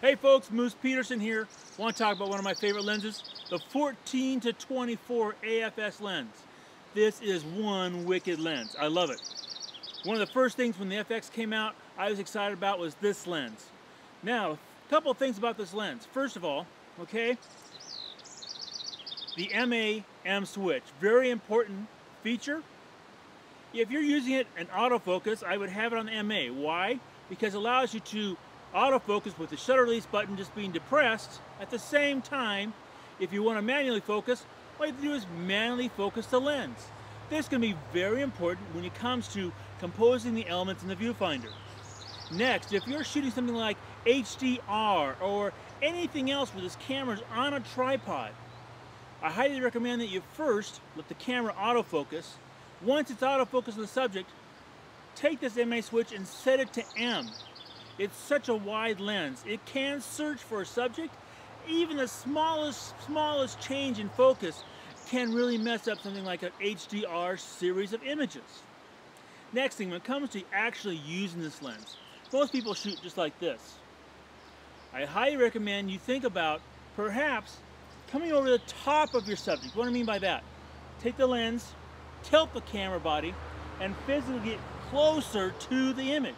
Hey folks, Moose Peterson here. I want to talk about one of my favorite lenses, the 14 to 24 AFS lens. This is one wicked lens. I love it. One of the first things when the FX came out I was excited about was this lens. Now, a couple of things about this lens. First of all, okay, the MA-M switch, very important feature. If you're using it in autofocus, I would have it on the MA. Why? Because it allows you to autofocus with the shutter release button just being depressed. At the same time, if you want to manually focus, all you have to do is manually focus the lens. This can be very important when it comes to composing the elements in the viewfinder. Next, if you're shooting something like HDR or anything else where this camera is on a tripod, I highly recommend that you first let the camera autofocus. Once it's autofocused on the subject, take this MA switch and set it to M. It's such a wide lens. It can search for a subject. Even the smallest change in focus can really mess up something like an HDR series of images. Next thing, when it comes to actually using this lens, most people shoot just like this. I highly recommend you think about perhaps coming over the top of your subject. What do I mean by that? Take the lens, tilt the camera body, and physically get closer to the image.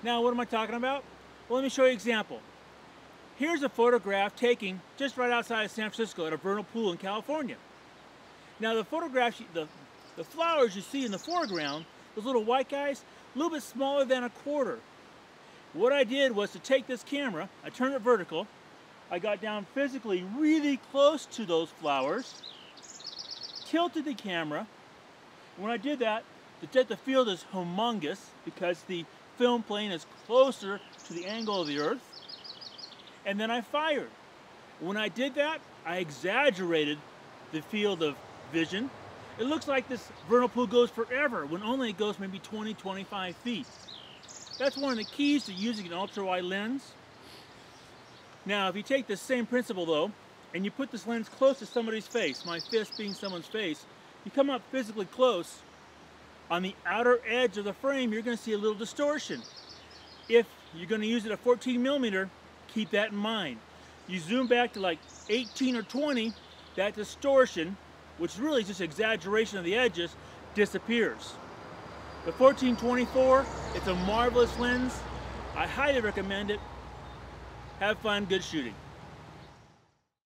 Now, what am I talking about? Well, let me show you an example. Here's a photograph taken just right outside of San Francisco at a vernal pool in California. Now, the photographs, the flowers you see in the foreground, those little white guys, a little bit smaller than a quarter. What I did was to take this camera, I turned it vertical, I got down physically really close to those flowers, tilted the camera, and when I did that, the depth of field is humongous because the film plane is closer to the angle of the earth, and then I fired. When I did that, I exaggerated the field of vision. It looks like this vernal pool goes forever when only it goes maybe 20-25 feet. That's one of the keys to using an ultra-wide lens. Now, if you take the same principle though, and you put this lens close to somebody's face, my fist being someone's face, you come up physically close, on the outer edge of the frame, you're going to see a little distortion. If you're going to use it at 14mm, keep that in mind. You zoom back to like 18 or 20, that distortion, which is really just exaggeration of the edges, disappears. The 14-24, it's a marvelous lens. I highly recommend it. Have fun, good shooting.